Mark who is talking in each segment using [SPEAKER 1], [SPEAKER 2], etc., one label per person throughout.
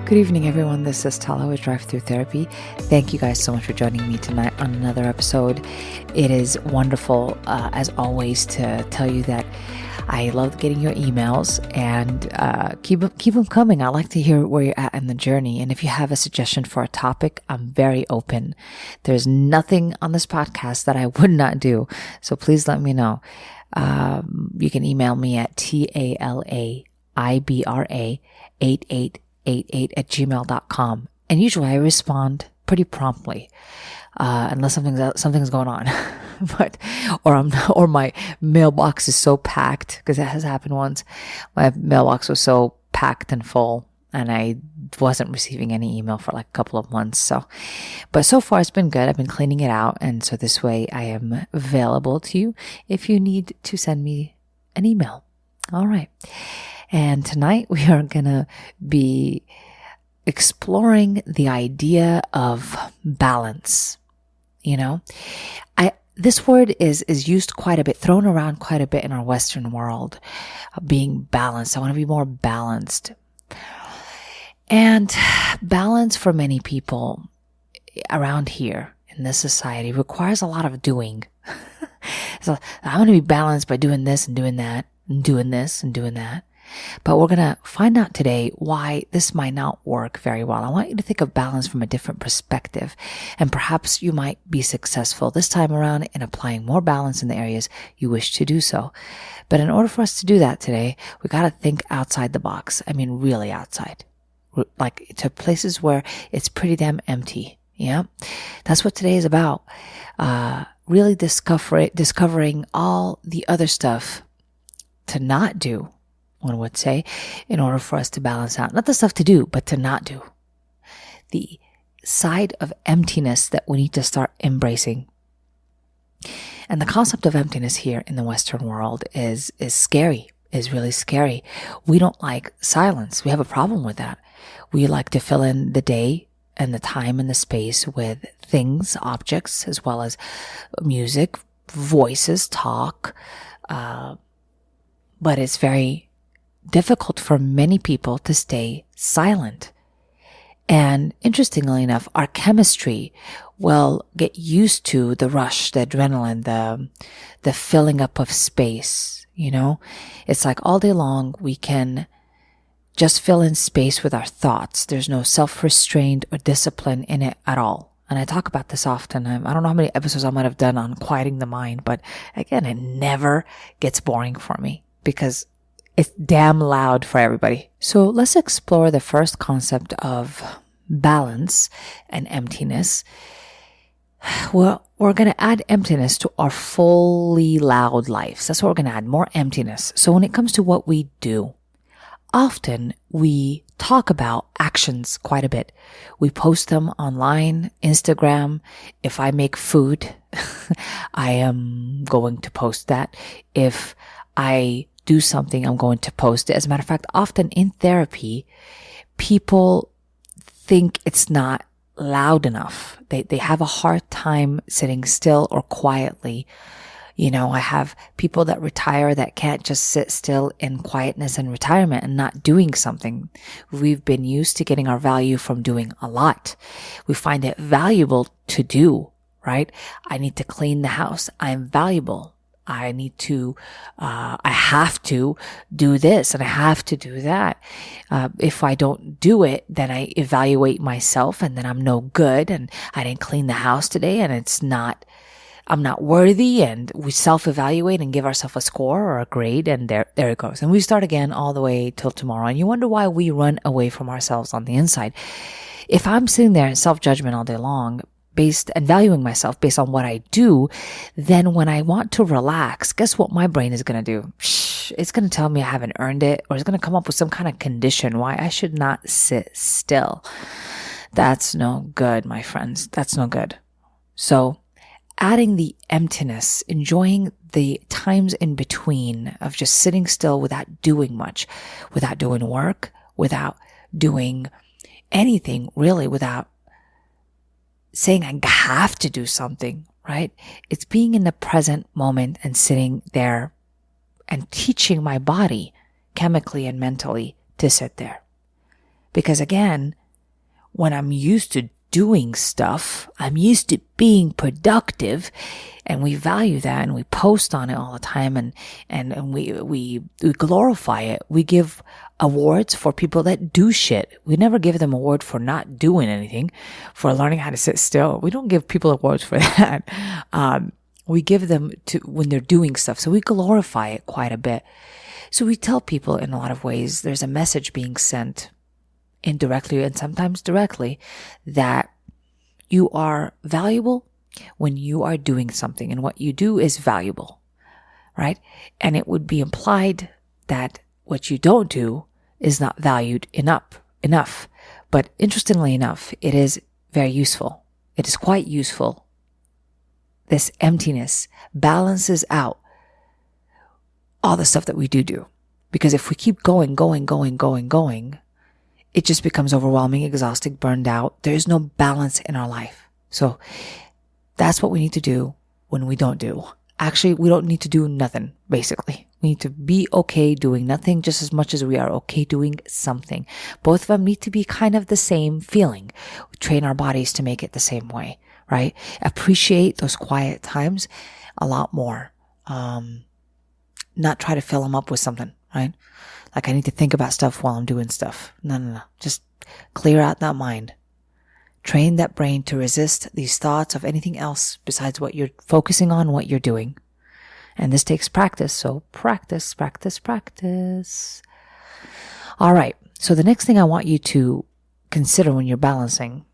[SPEAKER 1] Good evening, everyone. This is Tala with Drive-thru Therapy. Thank you guys so much for joining me tonight on another episode. It is wonderful, as always, to tell you that I love getting your emails and keep them coming. I like to hear where you're at in the journey. And if you have a suggestion for a topic, I'm very open. There's nothing on this podcast that I would not do. So please let me know. You can email me at TALAIBRA8888@gmail.com. And usually I respond pretty promptly, unless something's going on. or my mailbox is so packed, because that has happened once. My mailbox was so packed and full and I wasn't receiving any email for like a couple of months. But so far it's been good. I've been cleaning it out. And so this way I am available to you if you need to send me an email. All right. And tonight we are going to be exploring the idea of balance. You know, this word is used quite a bit, thrown around quite a bit in our Western world, being balanced. I want to be more balanced. And balance for many people around here in this society requires a lot of doing. So I want to be balanced by doing this and doing that and doing this and doing that. But we're going to find out today why this might not work very well. I want you to think of balance from a different perspective, and perhaps you might be successful this time around in applying more balance in the areas you wish to do so. But in order for us to do that today, we got to think outside the box. I mean, really outside, like to places where it's pretty damn empty. Yeah, that's what today is about. Really discovering all the other stuff to not do, one would say, in order for us to balance out. Not the stuff to do, but to not do. The side of emptiness that we need to start embracing. And the concept of emptiness here in the Western world is scary, is really scary. We don't like silence. We have a problem with that. We like to fill in the day and the time and the space with things, objects, as well as music, voices, talk. But it's very difficult for many people to stay silent. And interestingly enough, our chemistry will get used to the rush, the adrenaline, the filling up of space. You know, it's like all day long we can just fill in space with our thoughts. There's no self-restraint or discipline in it at all. And I talk about this often. I don't know how many episodes I might have done on quieting the mind, but again, it never gets boring for me because it's damn loud for everybody. So let's explore the first concept of balance and emptiness. Well, we're going to add emptiness to our fully loud lives. That's what we're going to add, more emptiness. So when it comes to what we do, often we talk about actions quite a bit. We post them online, Instagram. If I make food, I am going to post that. If I do something, I'm going to post it. As a matter of fact, often in therapy, people think it's not loud enough. They have a hard time sitting still or quietly. You know, I have people that retire that can't just sit still in quietness and retirement and not doing something. We've been used to getting our value from doing a lot. We find it valuable to do, right? I need to clean the house. I am valuable. I have to do this and I have to do that. If I don't do it, then I evaluate myself and then I'm no good and I didn't clean the house today and I'm not worthy, and we self-evaluate and give ourselves a score or a grade, and there it goes. And we start again all the way till tomorrow. And you wonder why we run away from ourselves on the inside. If I'm sitting there in self-judgment all day long, and valuing myself based on what I do, then when I want to relax, guess what my brain is going to do? It's going to tell me I haven't earned it, or it's going to come up with some kind of condition why I should not sit still. That's no good, my friends. That's no good. So adding the emptiness, enjoying the times in between of just sitting still without doing much, without doing work, without doing anything really, without saying I have to do something, right? It's being in the present moment and sitting there and teaching my body chemically and mentally to sit there. Because again, when I'm used to doing stuff, I'm used to being productive, and we value that and we post on it all the time, and we glorify it. We give awards for people that do shit. We never give them award for not doing anything, for learning how to sit still. We don't give people awards for that. We give them to when they're doing stuff. So we glorify it quite a bit. So we tell people in a lot of ways there's a message being sent indirectly and sometimes directly that you are valuable when you are doing something, and what you do is valuable, right? And it would be implied that what you don't do is not valued enough. But interestingly enough, it is very useful. It is quite useful. This emptiness balances out all the stuff that we do. Because if we keep going, it just becomes overwhelming, exhausting, burned out. There is no balance in our life. So that's what we need to do when we don't do. Actually, we don't need to do nothing, basically. We need to be okay doing nothing just as much as we are okay doing something. Both of them need to be kind of the same feeling. We train our bodies to make it the same way, right? Appreciate those quiet times a lot more. Not try to fill them up with something, right? Like I need to think about stuff while I'm doing stuff. No. Just clear out that mind. Train that brain to resist these thoughts of anything else besides what you're focusing on, what you're doing. And this takes practice. So practice. All right. So the next thing I want you to consider when you're balancing,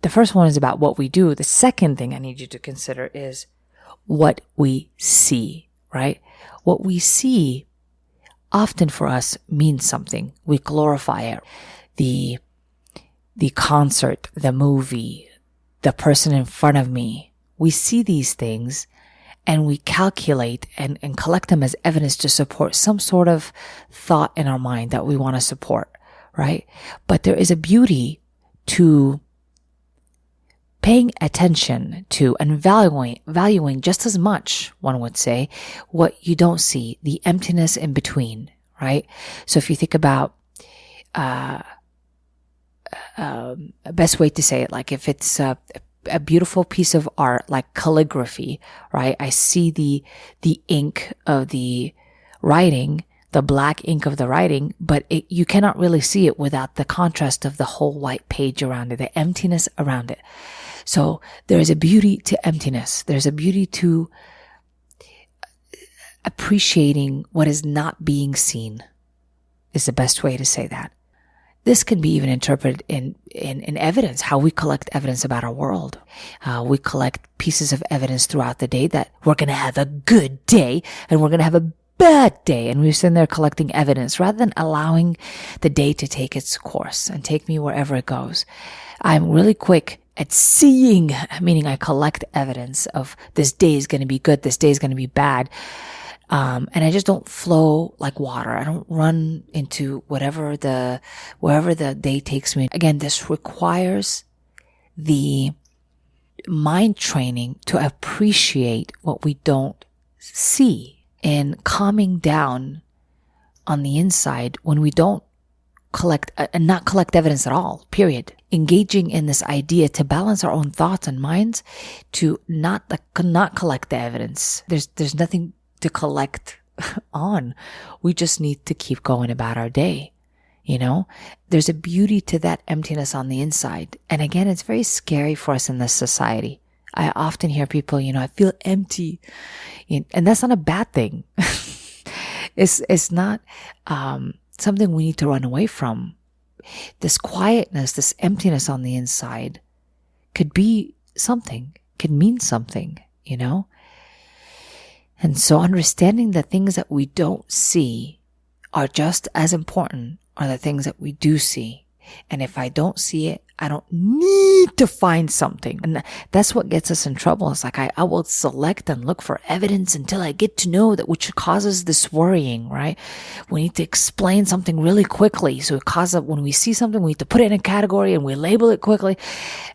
[SPEAKER 1] the first one is about what we do. The second thing I need you to consider is what we see, right? What we see often for us means something. We glorify it. The concert, the movie, the person in front of me. We see these things and we calculate and collect them as evidence to support some sort of thought in our mind that we want to support, right? But there is a beauty to paying attention to and valuing just as much, one would say, what you don't see, the emptiness in between, right? So if you think about a best way to say it, like if it's a beautiful piece of art, like calligraphy, right? I see the ink of the writing, the black ink of the writing, but you cannot really see it without the contrast of the whole white page around it, the emptiness around it. So there is a beauty to emptiness. There's a beauty to appreciating what is not being seen, is the best way to say that. This can be even interpreted in evidence, how we collect evidence about our world. We collect pieces of evidence throughout the day that we're going to have a good day and we're going to have a bad day. And we're sitting there collecting evidence rather than allowing the day to take its course and take me wherever it goes. I'm really quick at seeing, meaning I collect evidence of this day is going to be good, this day is going to be bad. And I just don't flow like water. I don't run into wherever the day takes me. Again, this requires the mind training to appreciate what we don't see and calming down on the inside when we don't collect and not collect evidence at all, period. Engaging in this idea to balance our own thoughts and minds to not collect the evidence. There's nothing to collect on. We just need to keep going about our day. You know, there's a beauty to that emptiness on the inside. And again, it's very scary for us in this society. I often hear people, I feel empty. And that's not a bad thing. It's not something we need to run away from. This quietness, this emptiness on the inside could be something, could mean something, And so understanding the things that we don't see are just as important are the things that we do see. And if I don't see it, I don't need to find something. And that's what gets us in trouble. It's like I will select and look for evidence until I get to know that, which causes this worrying, right? We need to explain something really quickly. So it causes, when we see something, we need to put it in a category and we label it quickly.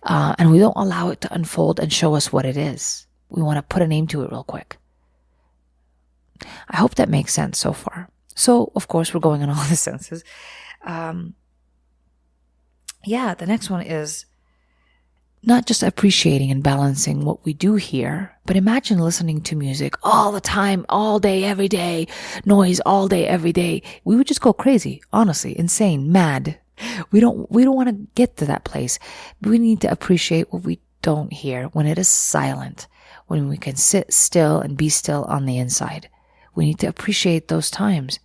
[SPEAKER 1] And we don't allow it to unfold and show us what it is. We want to put a name to it real quick. I hope that makes sense so far. So, of course, we're going on all the senses. Yeah, the next one is not just appreciating and balancing what we do hear, but imagine listening to music all the time, all day, every day, noise all day, every day. We would just go crazy, honestly, insane, mad. We don't want to get to that place. We need to appreciate what we don't hear when it is silent, when we can sit still and be still on the inside. We need to appreciate those times.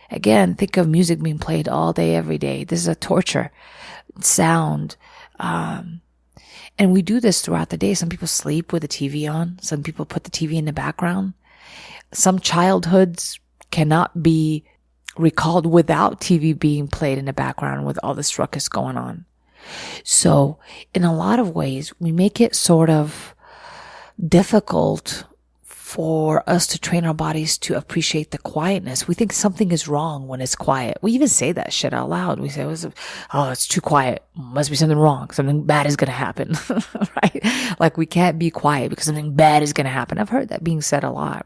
[SPEAKER 1] Again, think of music being played all day, every day. This is a torture. Sound, and we do this throughout the day. Some people sleep with the TV on. Some people put the TV in the background. Some childhoods cannot be recalled without TV being played in the background with all this ruckus going on. So in a lot of ways, we make it sort of difficult for us to train our bodies to appreciate the quietness. We think something is wrong when it's quiet. We even say that shit out loud. We say, oh, it's too quiet. Must be something wrong. Something bad is going to happen, right? Like we can't be quiet because something bad is going to happen. I've heard that being said a lot,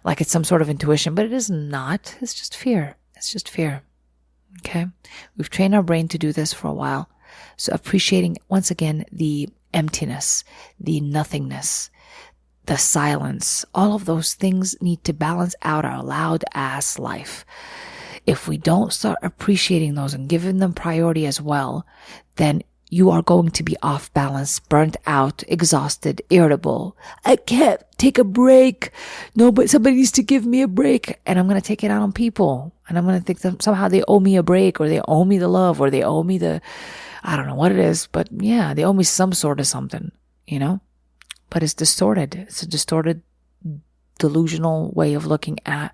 [SPEAKER 1] like it's some sort of intuition, but it is not. It's just fear. It's just fear. Okay. We've trained our brain to do this for a while. So appreciating once again, the emptiness, the nothingness, the silence, all of those things need to balance out our loud ass life. If we don't start appreciating those and giving them priority as well, then you are going to be off balance, burnt out, exhausted, irritable. I can't take a break. No, but somebody needs to give me a break. And I'm going to take it out on people. And I'm going to think that somehow they owe me a break, or they owe me the love, or they owe me I don't know what it is, but yeah, they owe me some sort of something, But it's distorted. It's a distorted, delusional way of looking at,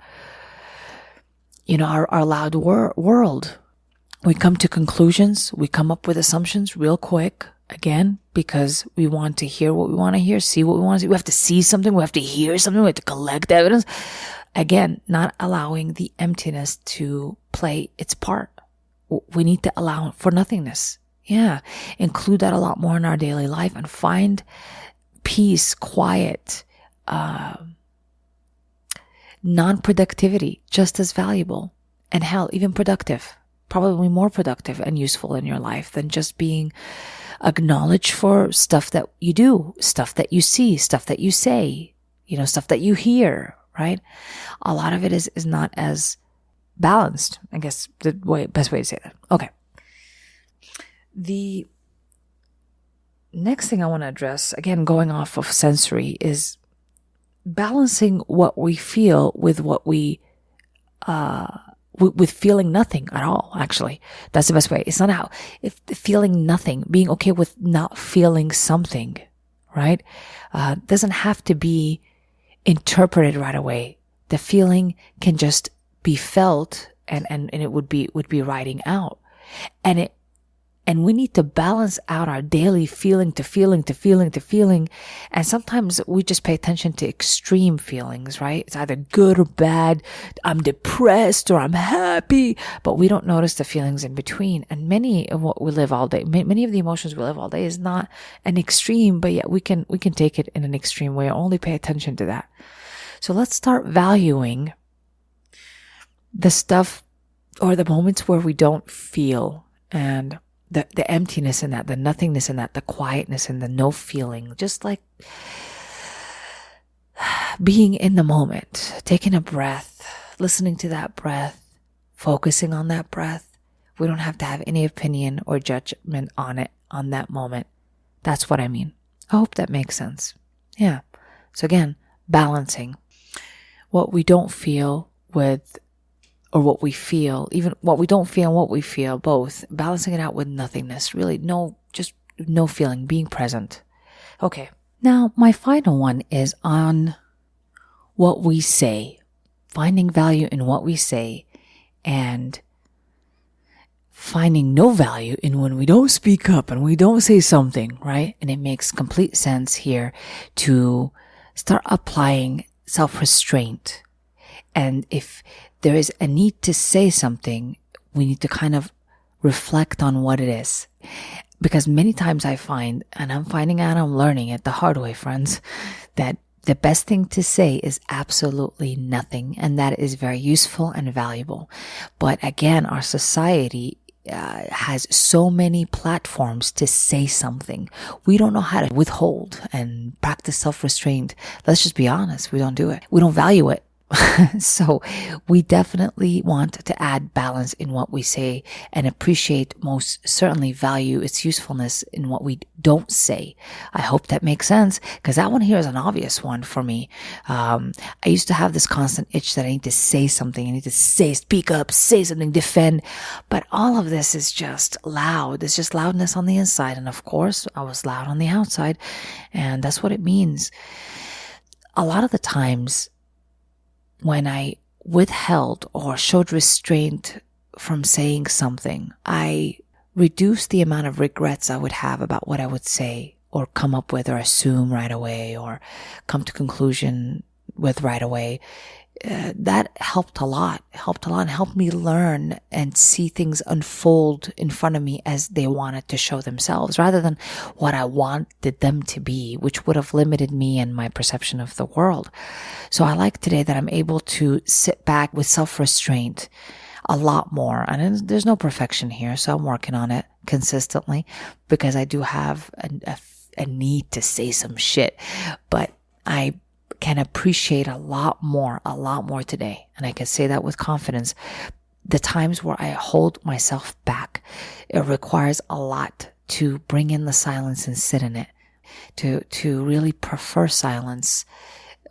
[SPEAKER 1] our loud world. We come to conclusions. We come up with assumptions real quick, again, because we want to hear what we want to hear, see what we want to see. We have to see something. We have to hear something. We have to collect evidence. Again, not allowing the emptiness to play its part. We need to allow for nothingness. Yeah. Include that a lot more in our daily life and find peace, quiet, non-productivity, just as valuable, and hell, even productive, probably more productive and useful in your life than just being acknowledged for stuff that you do, stuff that you see, stuff that you say, stuff that you hear, right? A lot of it is not as balanced, I guess best way to say that. Okay. The next thing I want to address, again, going off of sensory, is balancing what we feel with what we, with feeling nothing at all, actually. That's the best way. It's not if feeling nothing, being okay with not feeling something, right? Doesn't have to be interpreted right away. The feeling can just be felt and it would be riding out. And we need to balance out our daily feeling to feeling to feeling to feeling. And sometimes we just pay attention to extreme feelings, right? It's either good or bad. I'm depressed or I'm happy, but we don't notice the feelings in between. And many of what we live all day, many of the emotions we live all day is not an extreme, but yet we can take it in an extreme way. Only pay attention to that. So let's start valuing the stuff or the moments where we don't feel, and the emptiness in that, the nothingness in that, the quietness and the no feeling, just like being in the moment, taking a breath, listening to that breath, focusing on that breath. We don't have to have any opinion or judgment on it, on that moment. That's what I mean. I hope that makes sense. Yeah. So again, balancing what we don't feel with, or what we feel, even what we don't feel and what we feel, both, balancing it out with nothingness, really just no feeling, being present. Okay. Now, my final one is on what we say, finding value in what we say and finding no value in when we don't speak up and we don't say something, right? And it makes complete sense here to start applying self-restraint. And if there is a need to say something, we need to kind of reflect on what it is. Because many times I find, and I'm finding out, I'm learning it the hard way, friends, that the best thing to say is absolutely nothing. And that is very useful and valuable. But again, our society has so many platforms to say something. We don't know how to withhold and practice self-restraint. Let's just be honest. We don't do it. We don't value it. So we definitely want to add balance in what we say and appreciate, most certainly value its usefulness in what we don't say. I hope that makes sense, because that one here is an obvious one for me. I used to have this constant itch that I need to say something. I need to speak up, say something, defend. But all of this is just loud. It's just loudness on the inside. And of course, I was loud on the outside. And that's what it means. A lot of the times, when I withheld or showed restraint from saying something, I reduced the amount of regrets I would have about what I would say or come up with or assume right away or come to conclusion with right away. That helped a lot and helped me learn and see things unfold in front of me as they wanted to show themselves rather than what I wanted them to be, which would have limited me and my perception of the world. So I like today that I'm able to sit back with self-restraint a lot more. And there's no perfection here, so I'm working on it consistently because I do have a need to say some shit, but I can appreciate a lot more today. And I can say that with confidence. The times where I hold myself back, it requires a lot to bring in the silence and sit in it, to really prefer silence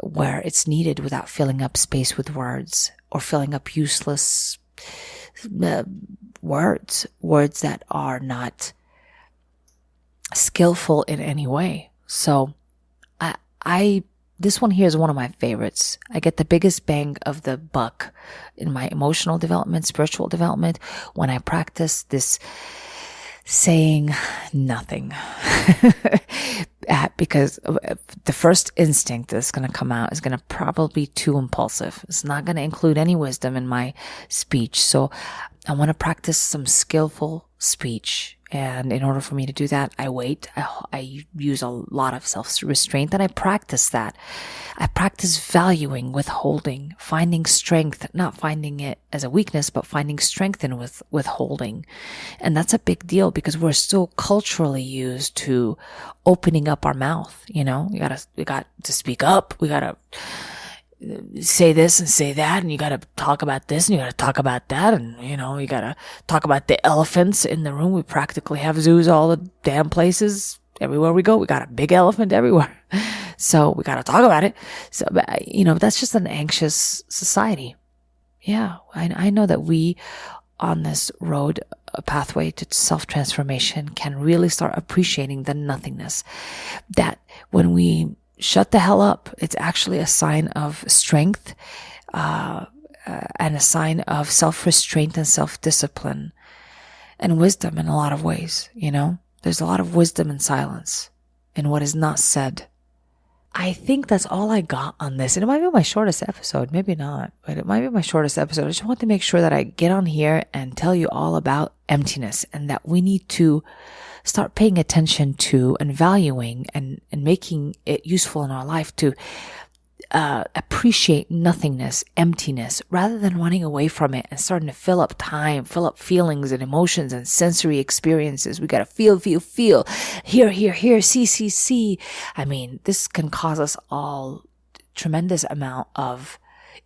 [SPEAKER 1] where it's needed without filling up space with words or filling up useless words that are not skillful in any way. So this one here is one of my favorites. I get the biggest bang of the buck in my emotional development, spiritual development, when I practice this saying nothing. Because the first instinct that's going to come out is going to probably be too impulsive. It's not going to include any wisdom in my speech. So I want to practice some skillful speech. And in order for me to do that, I wait. I use a lot of self-restraint, and I practice that. I practice valuing, withholding, finding strength, not finding it as a weakness, but finding strength in withholding. And that's a big deal because we're so culturally used to opening up our mouth. You know, we got to speak up. We got to say this and say that, and you got to talk about this and you got to talk about that, and you got to talk about the elephants in the room. We practically have zoos all the damn places. Everywhere we go, we got a big elephant everywhere. So we got to talk about it. So, that's just an anxious society. Yeah, I know that we on this road, a pathway to self-transformation, can really start appreciating the nothingness. That when we shut the hell up, it's actually a sign of strength and a sign of self-restraint and self-discipline and wisdom in a lot of ways. There's a lot of wisdom in silence, in what is not said. I think that's all I got on this. And it might be my shortest episode, maybe not, but it might be my shortest episode. I just want to make sure that I get on here and tell you all about emptiness, and that we need to start paying attention to and valuing and making it useful in our life to appreciate nothingness, emptiness, rather than running away from it and starting to fill up time, fill up feelings and emotions and sensory experiences. We got to feel, hear, see. I mean, this can cause us all tremendous amount of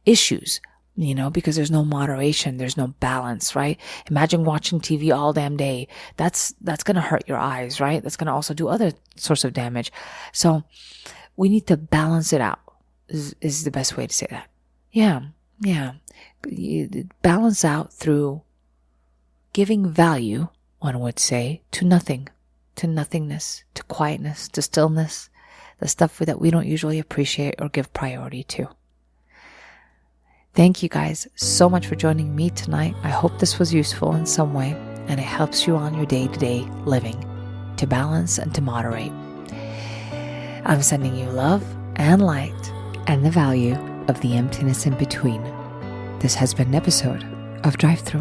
[SPEAKER 1] issues, because there's no moderation, there's no balance, right? Imagine watching TV all damn day. That's going to hurt your eyes, right? That's going to also do other sorts of damage. So we need to balance it out is the best way to say that. Yeah. Balance out through giving value, one would say, to nothing, to nothingness, to quietness, to stillness, the stuff that we don't usually appreciate or give priority to. Thank you guys so much for joining me tonight. I hope this was useful in some way and it helps you on your day-to-day living to balance and to moderate. I'm sending you love and light and the value of the emptiness in between. This has been an episode of Drive-thru.